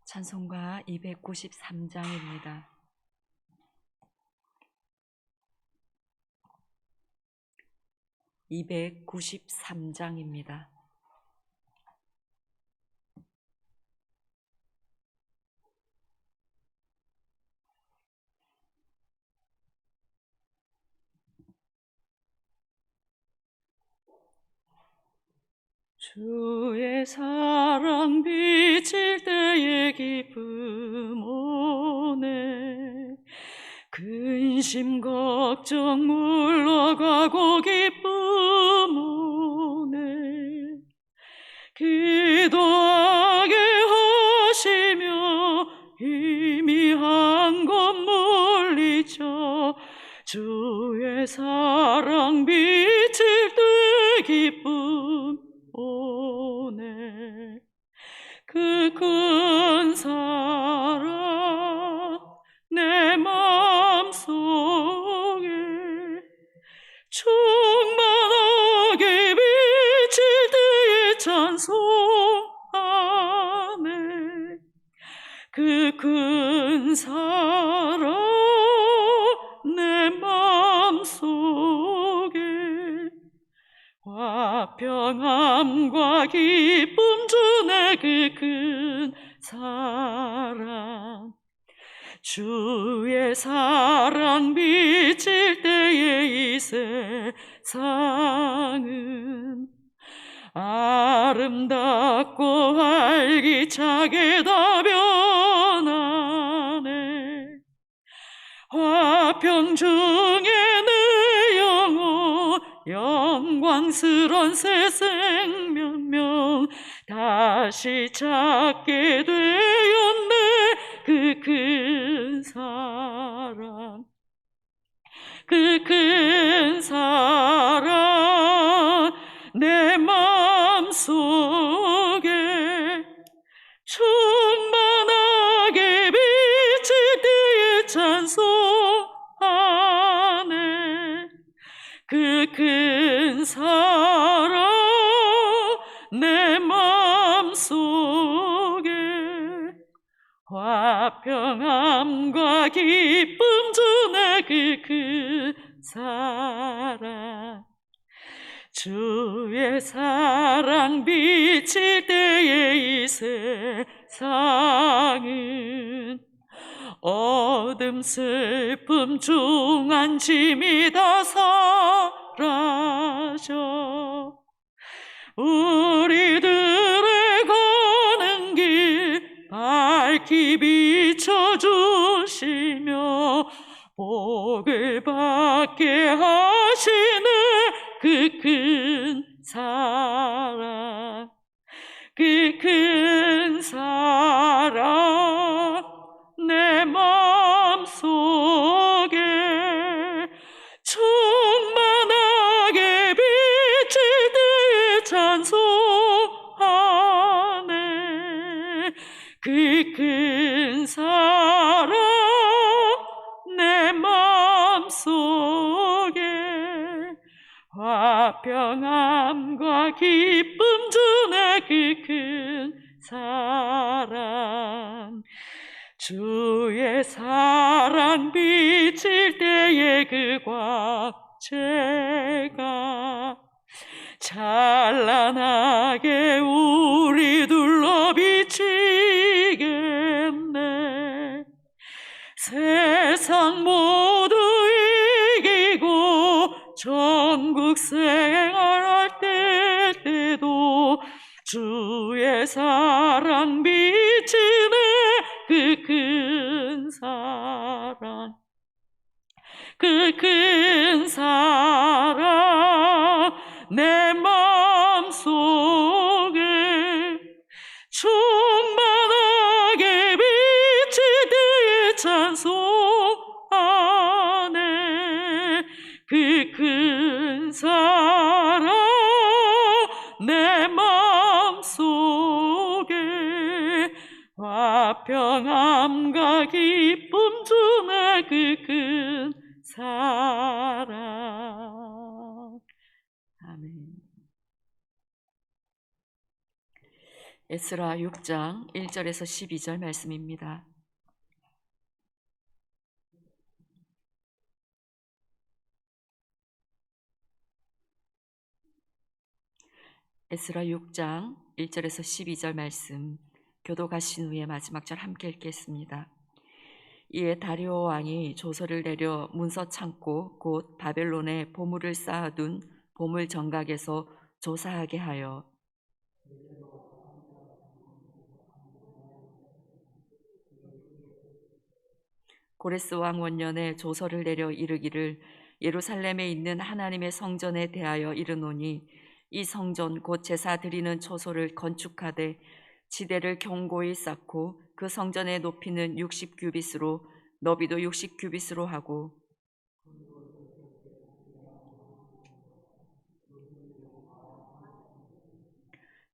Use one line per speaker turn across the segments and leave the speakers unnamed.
찬송가 293장입니다. 주의 사랑 비칠 때의 기쁨 오네. 근심 걱정 물러가고 기쁨 오네. 기도하게 하시며 희미한 것 물리쳐 주의 사랑 비칠 때 기쁨 오네. 그 큰 사랑 내 마음속에 충만하게 비칠 때에 찬송하네. 그 큰 사랑 내 마음속에 화평함과 기쁨 주네. 그 큰 사랑 주의 사랑 비칠 때에 이 세상은 아름답고 활기차게 다 변하네. 화평 중에 내 영혼 영광스런 새 생명명 다시 찾게 되었네. 그 큰 사랑 그 큰 사랑 내 마음속에 충만하게 비칠 때에 찬송하네. 그 큰 사랑 내 마음속에 화평함과 기쁨 주네. 그 큰 사랑 주의 사랑 비칠 때에 이 세상은 어둠 슬픔 중한 짐이 다 사라져 우리들의 가는 길 밝히 비춰주시며 복을 받게 하시네. 그 큰 사랑 그 큰 사랑 내 마음속에 충만하게 비칠 때에 찬송하네. 그 큰 사랑 내 마음속에 화평함과 기쁨 주네. 그 큰 사랑 주의 사랑 비칠 때에 그 광채가 찬란하게 우리 둘러 비치겠네. 세상 모두 이기고 천국 생활할 때도 주의 사랑 비치네. 그 큰 사랑 그 큰 사랑 내 마음속에 충만하게 비칠 때에 찬송하네. 그 큰 사랑 내 마음속에 화평함과 기쁨 주네. 그 큰 사랑. 아멘. 에스라 6장 1절에서 12절 말씀입니다. 에스라 6장 1절에서 12절 말씀, 교도가신 후에 마지막 절 함께 읽겠습니다. 이에 다리오 왕이 조서를 내려 문서 창고 곧 바벨론에 보물을 쌓아둔 보물 정각에서 조사하게 하여 고레스 왕 원년에 조서를 내려 이르기를 예루살렘에 있는 하나님의 성전에 대하여 이르노니 이 성전 곧 제사 드리는 초소를 건축하되 지대를 견고히 쌓고 그 성전의 높이는 60규빗으로 너비도 60규빗으로 하고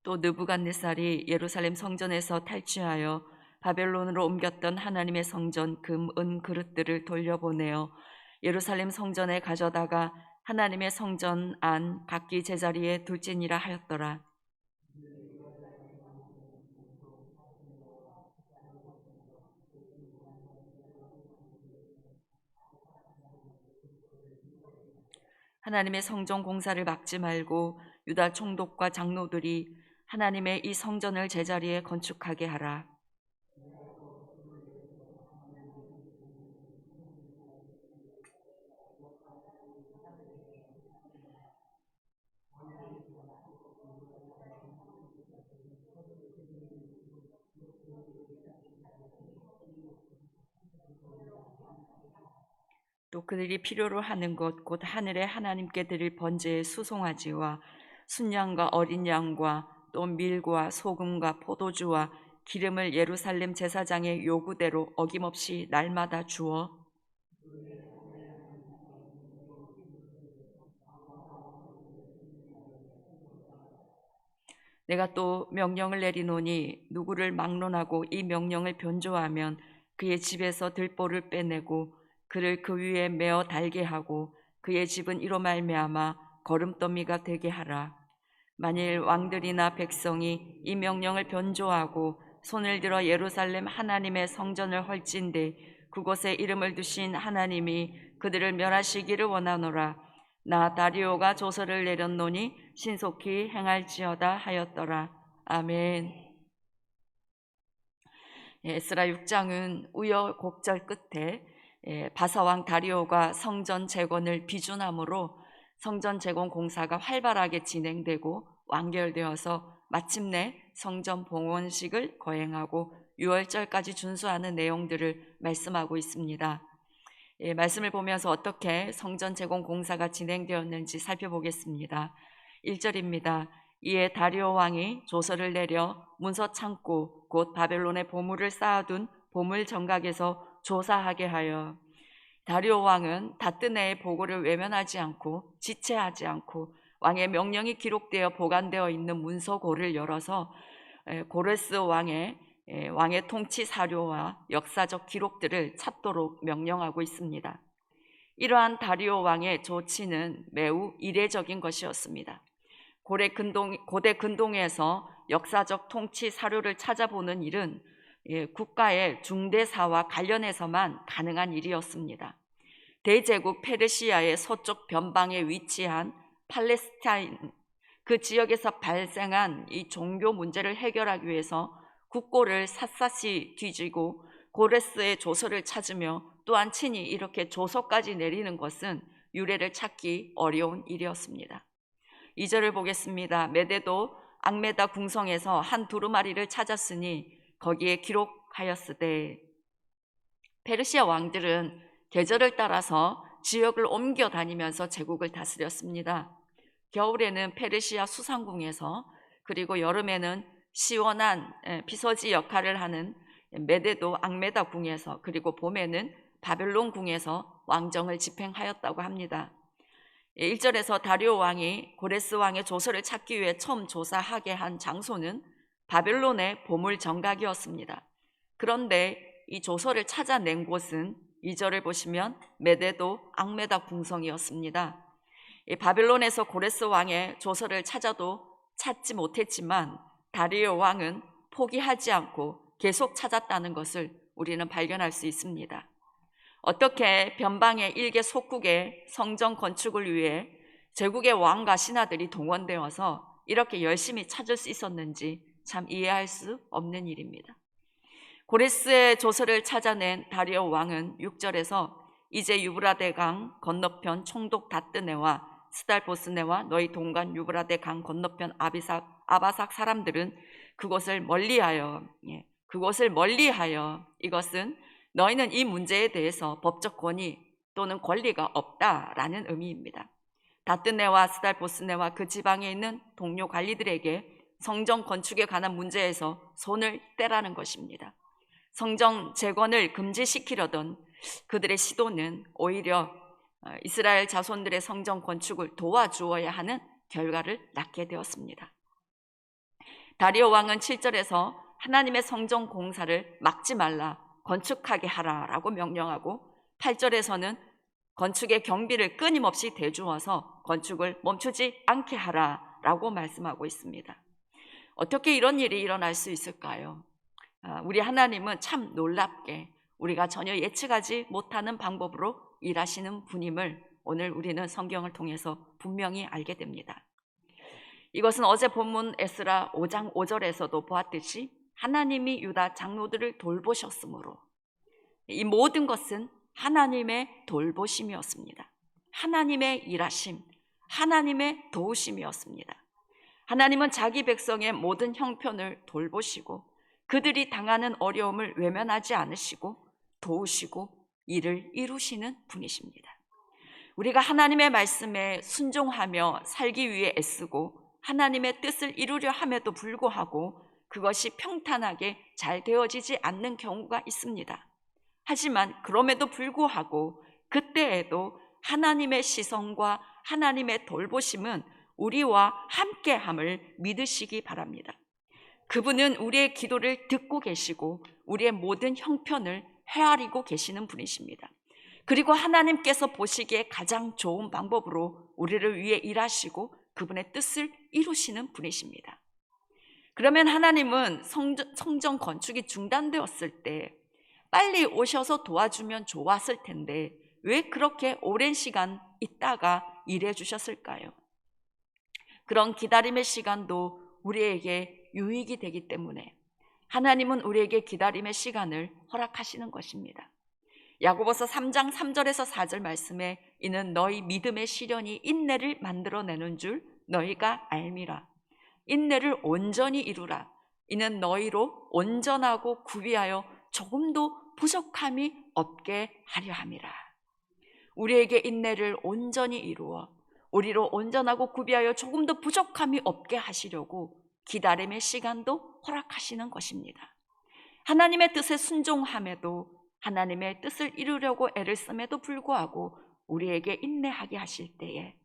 또 느부갓네살이 예루살렘 성전에서 탈취하여 바벨론으로 옮겼던 하나님의 성전 금, 은 그릇들을 돌려보내어 예루살렘 성전에 가져다가 하나님의 성전 안 각기 제자리에 둘지니라 하였더라. 하나님의 성전 공사를 막지 말고 유다 총독과 장로들이 하나님의 이 성전을 제자리에 건축하게 하라. 또 그들이 필요로 하는 것 곧 하늘의 하나님께 드릴 번제의 수송아지와 순양과 어린 양과 또 밀과 소금과 포도주와 기름을 예루살렘 제사장의 요구대로 어김없이 날마다 주어 내가 또 명령을 내리노니 누구를 막론하고 이 명령을 변조하면 그의 집에서 들보를 빼내고 그를 그 위에 메어 달게 하고 그의 집은 이로 말미암아 거름더미가 되게 하라. 만일 왕들이나 백성이 이 명령을 변조하고 손을 들어 예루살렘 하나님의 성전을 헐진대 그곳에 이름을 두신 하나님이 그들을 멸하시기를 원하노라. 나 다리오가 조서를 내렸노니 신속히 행할지어다 하였더라. 아멘. 에스라 6장은 우여곡절 끝에 바사왕 다리오가 성전 재건을 비준함으로 성전 재건 공사가 활발하게 진행되고 완결되어서 마침내 성전 봉헌식을 거행하고 6월절까지 준수하는 내용들을 말씀하고 있습니다. 말씀을 보면서 어떻게 성전 재건 공사가 진행되었는지 살펴보겠습니다. 1절입니다. 이에 다리오 왕이 조서를 내려 문서 창고 곧 바벨론의 보물을 쌓아둔 보물 정각에서 조사하게 하여 다리오 왕은 다뜨네의 보고를 외면하지 않고 지체하지 않고 왕의 명령이 기록되어 보관되어 있는 문서고를 열어서 고레스 왕의 통치 사료와 역사적 기록들을 찾도록 명령하고 있습니다. 이러한 다리오 왕의 조치는 매우 이례적인 것이었습니다. 고대 근동에서 역사적 통치 사료를 찾아보는 일은 국가의 중대사와 관련해서만 가능한 일이었습니다. 대제국 페르시아의 서쪽 변방에 위치한 팔레스타인 그 지역에서 발생한 이 종교 문제를 해결하기 위해서 국고를 샅샅이 뒤지고 고레스의 조서를 찾으며 또한 친히 이렇게 조서까지 내리는 것은 유래를 찾기 어려운 일이었습니다. 2절을 보겠습니다. 메대도 앙메다 궁성에서 한 두루마리를 찾았으니 거기에 기록하였으되 페르시아 왕들은 계절을 따라서 지역을 옮겨 다니면서 제국을 다스렸습니다. 겨울에는 페르시아 수상궁에서 그리고 여름에는 시원한 피서지 역할을 하는 메데도 앙메다 궁에서 그리고 봄에는 바벨론 궁에서 왕정을 집행하였다고 합니다. 1절에서 다리오 왕이 고레스 왕의 조서를 찾기 위해 처음 조사하게 한 장소는 바벨론의 보물 정각이었습니다. 그런데 이 조서를 찾아낸 곳은 2절을 보시면 메데도 앙메다 궁성이었습니다. 바벨론에서 고레스 왕의 조서를 찾아도 찾지 못했지만 다리오 왕은 포기하지 않고 계속 찾았다는 것을 우리는 발견할 수 있습니다. 어떻게 변방의 일개 속국의 성전 건축을 위해 제국의 왕과 신하들이 동원되어서 이렇게 열심히 찾을 수 있었는지 참 이해할 수 없는 일입니다. 고레스의 조서를 찾아낸 다리오 왕은 6절에서 이제 유브라데 강 건너편 총독 다뜨네와 스달보스네와 너희 동간 유브라데 강 건너편 아바삭 사람들은 그곳을 멀리하여 이것은 너희는 이 문제에 대해서 법적 권위 또는 권리가 없다라는 의미입니다. 다뜨네와 스달보스네와 그 지방에 있는 동료 관리들에게 성전 건축에 관한 문제에서 손을 떼라는 것입니다. 성전 재건을 금지시키려던 그들의 시도는 오히려 이스라엘 자손들의 성전 건축을 도와주어야 하는 결과를 낳게 되었습니다. 다리오 왕은 7절에서 하나님의 성전 공사를 막지 말라, 건축하게 하라라고 명령하고 8절에서는 건축의 경비를 끊임없이 대주어서 건축을 멈추지 않게 하라라고 말씀하고 있습니다. 어떻게 이런 일이 일어날 수 있을까요? 우리 하나님은 참 놀랍게 우리가 전혀 예측하지 못하는 방법으로 일하시는 분임을 오늘 우리는 성경을 통해서 분명히 알게 됩니다. 이것은 어제 본문 에스라 5장 5절에서도 보았듯이 하나님이 유다 장로들을 돌보셨으므로 이 모든 것은 하나님의 돌보심이었습니다. 하나님의 일하심, 하나님의 도우심이었습니다. 하나님은 자기 백성의 모든 형편을 돌보시고 그들이 당하는 어려움을 외면하지 않으시고 도우시고 일을 이루시는 분이십니다. 우리가 하나님의 말씀에 순종하며 살기 위해 애쓰고 하나님의 뜻을 이루려 함에도 불구하고 그것이 평탄하게 잘 되어지지 않는 경우가 있습니다. 하지만 그럼에도 불구하고 그때에도 하나님의 시선과 하나님의 돌보심은 우리와 함께함을 믿으시기 바랍니다. 그분은 우리의 기도를 듣고 계시고 우리의 모든 형편을 헤아리고 계시는 분이십니다. 그리고 하나님께서 보시기에 가장 좋은 방법으로 우리를 위해 일하시고 그분의 뜻을 이루시는 분이십니다. 그러면 하나님은 성전 건축이 중단되었을 때 빨리 오셔서 도와주면 좋았을 텐데 왜 그렇게 오랜 시간 있다가 일해 주셨을까요? 그런 기다림의 시간도 우리에게 유익이 되기 때문에 하나님은 우리에게 기다림의 시간을 허락하시는 것입니다. 야고보서 3장 3절에서 4절 말씀에 이는 너희 믿음의 시련이 인내를 만들어내는 줄 너희가 알미라. 인내를 온전히 이루라. 이는 너희로 온전하고 구비하여 조금도 부족함이 없게 하려 함이라. 우리에게 인내를 온전히 이루어 우리로 온전하고 구비하여 조금도 부족함이 없게 하시려고 기다림의 시간도 허락하시는 것입니다. 하나님의 뜻에 순종함에도 하나님의 뜻을 이루려고 애를 씀에도 불구하고 우리에게 인내하게 하실 때에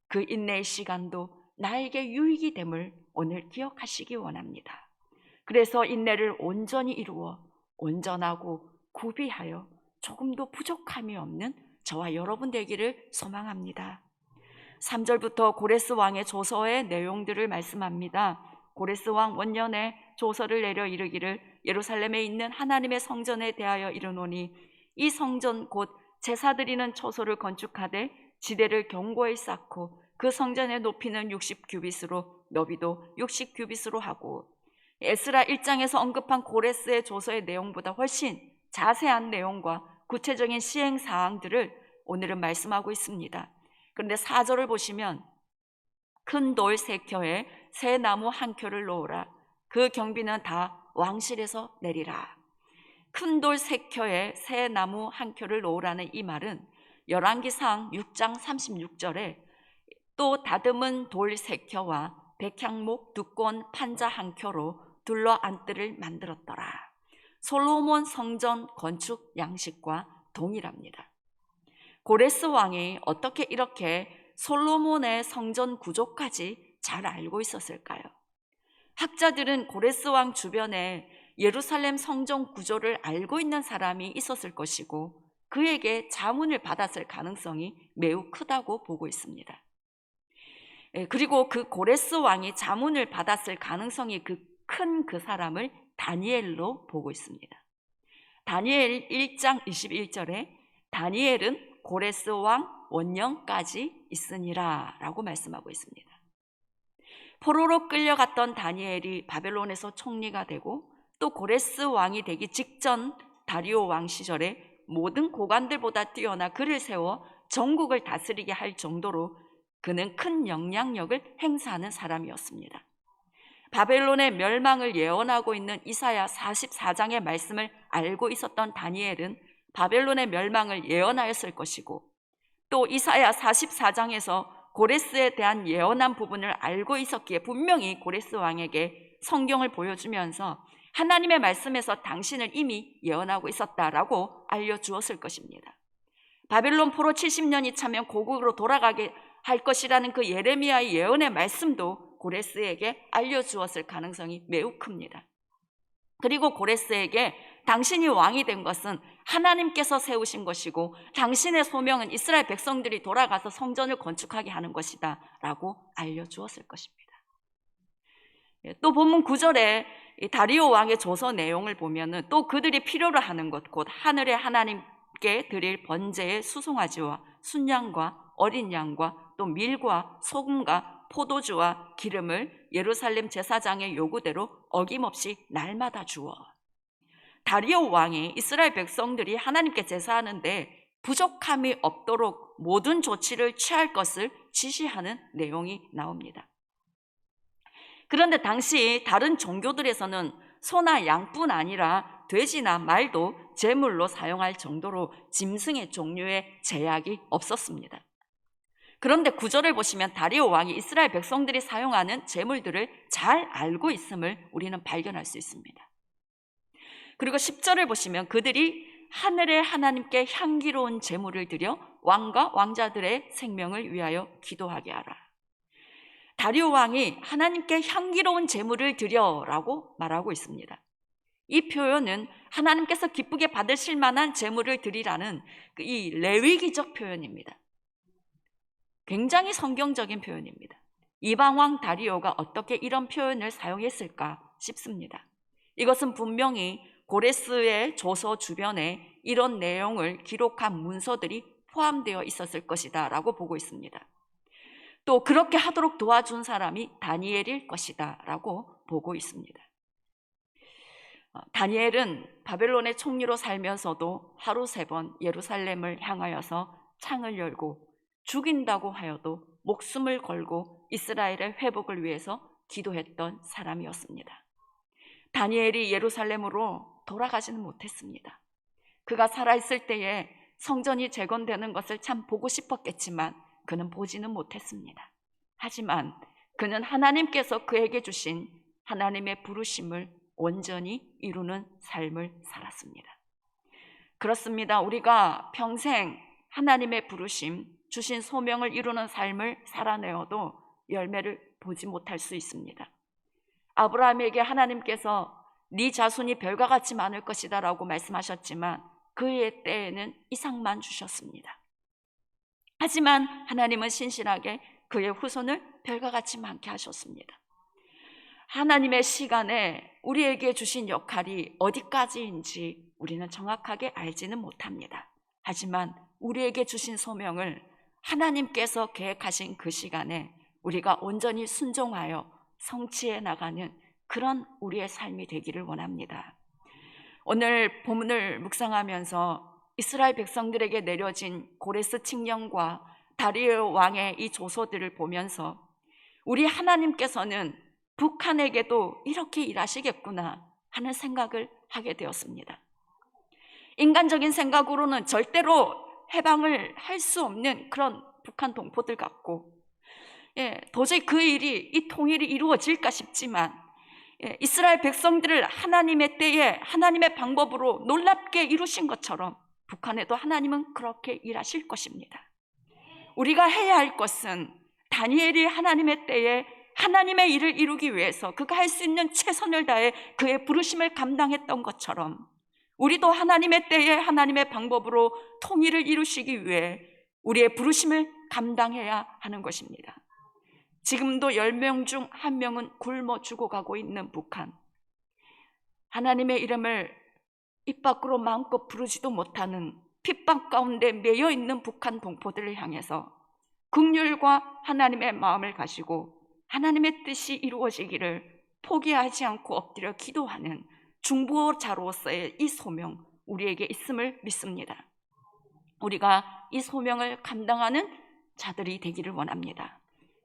그 인내의 시간도 나에게 유익이 됨을 오늘 기억하시기 원합니다. 그래서 인내를 온전히 이루어 온전하고 구비하여 조금도 부족함이 없는 저와 여러분 되기를 소망합니다. 3절부터 고레스 왕의 조서의 내용들을 말씀합니다. 고레스 왕 원년에 조서를 내려 이르기를 예루살렘에 있는 하나님의 성전에 대하여 이르노니 이 성전 곧 제사드리는 처소를 건축하되 지대를 견고히 쌓고 그 성전의 높이는 60규빗으로 너비도 60규빗으로 하고 에스라 1장에서 언급한 고레스의 조서의 내용보다 훨씬 자세한 내용과 구체적인 시행 사항들을 오늘은 말씀하고 있습니다. 그런데 4절을 보시면 큰 돌 3켜에 새 나무 1켜를 놓으라. 그 경비는 다 왕실에서 내리라. 큰 돌 3켜에 새 나무 1켜를 놓으라는 이 말은 열왕기상 6장 36절에 또 다듬은 돌 3켜와 백향목 두꺼운 판자 1켜로 둘러 안뜰을 만들었더라. 솔로몬 성전 건축 양식과 동일합니다. 고레스 왕이 어떻게 이렇게 솔로몬의 성전 구조까지 잘 알고 있었을까요? 학자들은 고레스 왕 주변에 예루살렘 성전 구조를 알고 있는 사람이 있었을 것이고 그에게 자문을 받았을 가능성이 매우 크다고 보고 있습니다. 그리고 그 고레스 왕이 자문을 받았을 가능성이 큰 그 사람을 다니엘로 보고 있습니다. 다니엘 1장 21절에 다니엘은 고레스 왕 원년까지 있으니라 라고 말씀하고 있습니다. 포로로 끌려갔던 다니엘이 바벨론에서 총리가 되고 또 고레스 왕이 되기 직전 다리오 왕 시절에 모든 고관들보다 뛰어나 그를 세워 전국을 다스리게 할 정도로 그는 큰 영향력을 행사하는 사람이었습니다. 바벨론의 멸망을 예언하고 있는 이사야 44장의 말씀을 알고 있었던 다니엘은 바벨론의 멸망을 예언하였을 것이고 또 이사야 44장에서 고레스에 대한 예언한 부분을 알고 있었기에 분명히 고레스 왕에게 성경을 보여주면서 하나님의 말씀에서 당신을 이미 예언하고 있었다라고 알려주었을 것입니다. 바벨론 포로 70년이 차면 고국으로 돌아가게 할 것이라는 그 예레미야의 예언의 말씀도 고레스에게 알려주었을 가능성이 매우 큽니다. 그리고 고레스에게 당신이 왕이 된 것은 하나님께서 세우신 것이고 당신의 소명은 이스라엘 백성들이 돌아가서 성전을 건축하게 하는 것이다 라고 알려주었을 것입니다. 또 본문 9절에 다리오 왕의 조서 내용을 보면은 또 그들이 필요로 하는 것 곧 하늘의 하나님께 드릴 번제의 수송아지와 순양과 어린 양과 또 밀과 소금과 포도주와 기름을 예루살렘 제사장의 요구대로 어김없이 날마다 주어. 다리오 왕이 이스라엘 백성들이 하나님께 제사하는데 부족함이 없도록 모든 조치를 취할 것을 지시하는 내용이 나옵니다. 그런데 당시 다른 종교들에서는 소나 양뿐 아니라 돼지나 말도 제물로 사용할 정도로 짐승의 종류에 제약이 없었습니다. 그런데 9절을 보시면 다리오 왕이 이스라엘 백성들이 사용하는 제물들을 잘 알고 있음을 우리는 발견할 수 있습니다. 그리고 10절을 보시면 그들이 하늘의 하나님께 향기로운 제물을 드려 왕과 왕자들의 생명을 위하여 기도하게 하라. 다리오 왕이 하나님께 향기로운 제물을 드려라고 말하고 있습니다. 이 표현은 하나님께서 기쁘게 받으실 만한 제물을 드리라는 이 레위기적 표현입니다. 굉장히 성경적인 표현입니다. 이방왕 다리오가 어떻게 이런 표현을 사용했을까 싶습니다. 이것은 분명히 고레스의 조서 주변에 이런 내용을 기록한 문서들이 포함되어 있었을 것이다 라고 보고 있습니다. 또 그렇게 하도록 도와준 사람이 다니엘일 것이다 라고 보고 있습니다. 다니엘은 바벨론의 총리로 살면서도 하루 3번 예루살렘을 향하여서 창을 열고 죽인다고 하여도 목숨을 걸고 이스라엘의 회복을 위해서 기도했던 사람이었습니다. 다니엘이 예루살렘으로 돌아가지는 못했습니다. 그가 살아있을 때에 성전이 재건되는 것을 참 보고 싶었겠지만 그는 보지는 못했습니다. 하지만 그는 하나님께서 그에게 주신 하나님의 부르심을 온전히 이루는 삶을 살았습니다. 그렇습니다. 우리가 평생 하나님의 부르심, 주신 소명을 이루는 삶을 살아내어도 열매를 보지 못할 수 있습니다. 아브라함에게 하나님께서 네 자손이 별과 같이 많을 것이다 라고 말씀하셨지만 그의 때에는 이삭만 주셨습니다. 하지만 하나님은 신실하게 그의 후손을 별과 같이 많게 하셨습니다. 하나님의 시간에 우리에게 주신 역할이 어디까지인지 우리는 정확하게 알지는 못합니다. 하지만 우리에게 주신 소명을 하나님께서 계획하신 그 시간에 우리가 온전히 순종하여 성취해 나가는 그런 우리의 삶이 되기를 원합니다. 오늘 본문을 묵상하면서 이스라엘 백성들에게 내려진 고레스 칙령과 다리오 왕의 이 조서들을 보면서 우리 하나님께서는 북한에게도 이렇게 일하시겠구나 하는 생각을 하게 되었습니다. 인간적인 생각으로는 절대로 해방을 할 수 없는 그런 북한 동포들 같고 도저히 그 일이 이 통일이 이루어질까 싶지만 이스라엘 백성들을 하나님의 때에 하나님의 방법으로 놀랍게 이루신 것처럼 북한에도 하나님은 그렇게 일하실 것입니다. 우리가 해야 할 것은 다니엘이 하나님의 때에 하나님의 일을 이루기 위해서 그가 할 수 있는 최선을 다해 그의 부르심을 감당했던 것처럼 우리도 하나님의 때에 하나님의 방법으로 통일을 이루시기 위해 우리의 부르심을 감당해야 하는 것입니다. 지금도 10명 중 1명은 굶어 죽어가고 있는 북한, 하나님의 이름을 입 밖으로 마음껏 부르지도 못하는 핍박 가운데 매여 있는 북한 동포들을 향해서 긍휼과 하나님의 마음을 가지고 하나님의 뜻이 이루어지기를 포기하지 않고 엎드려 기도하는 중보자로서의 이 소명, 우리에게 있음을 믿습니다. 우리가 이 소명을 감당하는 자들이 되기를 원합니다.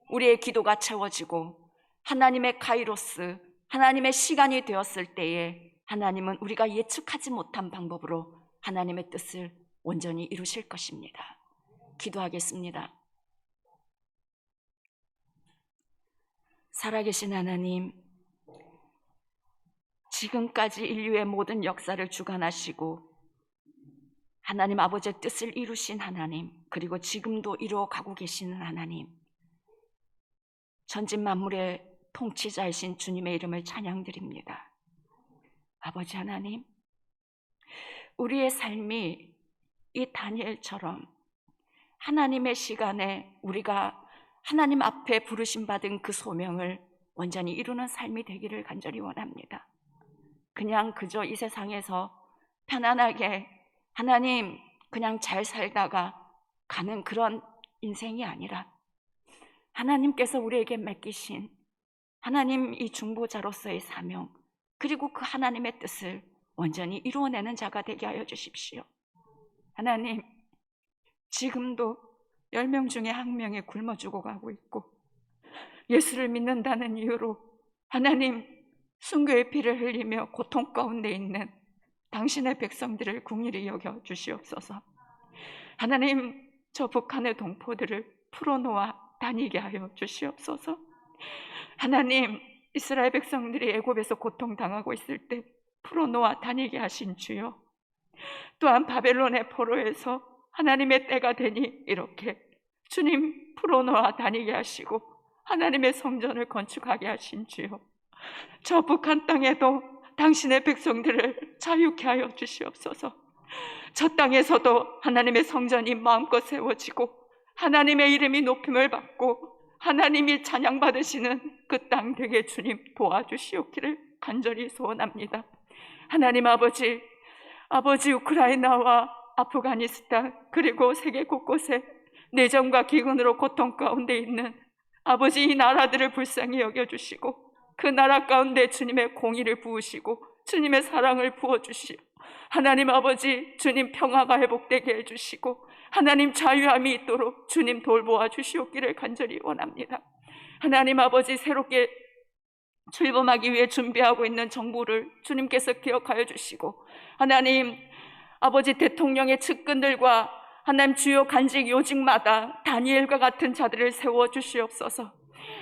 우리의 기도가 채워지고 하나님의 카이로스, 하나님의 시간이 되었을 때에 하나님은 우리가 예측하지 못한 방법으로 하나님의 뜻을 온전히 이루실 것입니다. 기도하겠습니다. 살아계신 하나님, 지금까지 인류의 모든 역사를 주관하시고 하나님 아버지의 뜻을 이루신 하나님, 그리고 지금도 이루어가고 계시는 하나님, 전진 만물의 통치자이신 주님의 이름을 찬양드립니다. 아버지 하나님, 우리의 삶이 이 다니엘처럼 하나님의 시간에 우리가 하나님 앞에 부르심 받은 그 소명을 온전히 이루는 삶이 되기를 간절히 원합니다. 그냥 그저 이 세상에서 편안하게 하나님 그냥 잘 살다가 가는 그런 인생이 아니라 하나님께서 우리에게 맡기신 하나님 이 중보자로서의 사명, 그리고 그 하나님의 뜻을 온전히 이루어내는 자가 되게 하여 주십시오. 하나님, 지금도 10명 중에 1명이 굶어 죽어가고 있고 예수를 믿는다는 이유로 하나님 순교의 피를 흘리며 고통 가운데 있는 당신의 백성들을 긍휼히 여겨 주시옵소서. 하나님, 저 북한의 동포들을 풀어놓아 다니게 하여 주시옵소서. 하나님, 이스라엘 백성들이 애굽에서 고통당하고 있을 때 풀어놓아 다니게 하신 주여, 또한 바벨론의 포로에서 하나님의 때가 되니 이렇게 주님 풀어놓아 다니게 하시고 하나님의 성전을 건축하게 하신 주여, 저 북한 땅에도 당신의 백성들을 자유케 하여 주시옵소서. 저 땅에서도 하나님의 성전이 마음껏 세워지고 하나님의 이름이 높임을 받고 하나님이 찬양받으시는 그 땅 되게 주님 도와주시옵기를 간절히 소원합니다. 하나님 아버지, 우크라이나와 아프가니스탄 그리고 세계 곳곳에 내전과 기근으로 고통 가운데 있는 아버지 이 나라들을 불쌍히 여겨주시고 그 나라 가운데 주님의 공의를 부으시고 주님의 사랑을 부어주시오. 하나님 아버지, 주님 평화가 회복되게 해주시고 하나님 자유함이 있도록 주님 돌보아 주시옵기를 간절히 원합니다. 하나님 아버지, 새롭게 출범하기 위해 준비하고 있는 정부를 주님께서 기억하여 주시고 하나님 아버지, 대통령의 측근들과 하나님 주요 간직 요직마다 다니엘과 같은 자들을 세워 주시옵소서.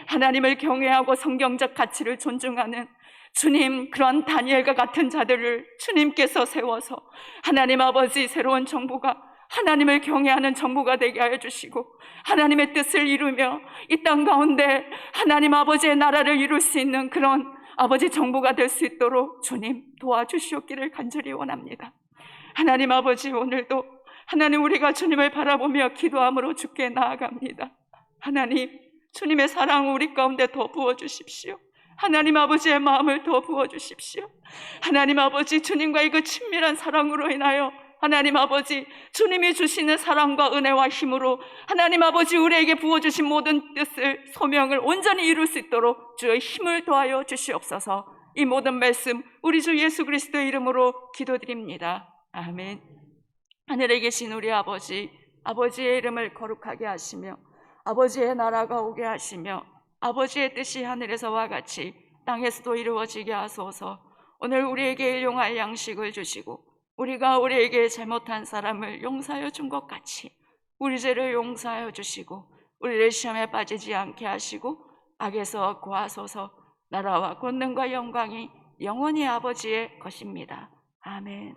하나님을 경외하고 성경적 가치를 존중하는 주님, 그런 다니엘과 같은 자들을 주님께서 세워서 하나님 아버지, 새로운 정부가 하나님을 경외하는 정부가 되게 하여 주시고 하나님의 뜻을 이루며 이 땅 가운데 하나님 아버지의 나라를 이룰 수 있는 그런 아버지 정부가 될 수 있도록 주님 도와주시옵기를 간절히 원합니다. 하나님 아버지, 오늘도 하나님 우리가 주님을 바라보며 기도함으로 주께 나아갑니다. 하나님, 주님의 사랑 우리 가운데 더 부어주십시오. 하나님 아버지의 마음을 더 부어주십시오. 하나님 아버지, 주님과의 그 친밀한 사랑으로 인하여 하나님 아버지, 주님이 주시는 사랑과 은혜와 힘으로 하나님 아버지 우리에게 부어주신 모든 뜻을, 소명을 온전히 이룰 수 있도록 주의 힘을 더하여 주시옵소서. 이 모든 말씀 우리 주 예수 그리스도의 이름으로 기도드립니다. 아멘. 하늘에 계신 우리 아버지, 아버지의 이름을 거룩하게 하시며 아버지의 나라가 오게 하시며 아버지의 뜻이 하늘에서와 같이 땅에서도 이루어지게 하소서. 오늘 우리에게 일용할 양식을 주시고 우리가 우리에게 잘못한 사람을 용서하여 준 것 같이 우리 죄를 용서하여 주시고 우리를 시험에 빠지지 않게 하시고 악에서 구하소서. 나라와 권능과 영광이 영원히 아버지의 것입니다. 아멘.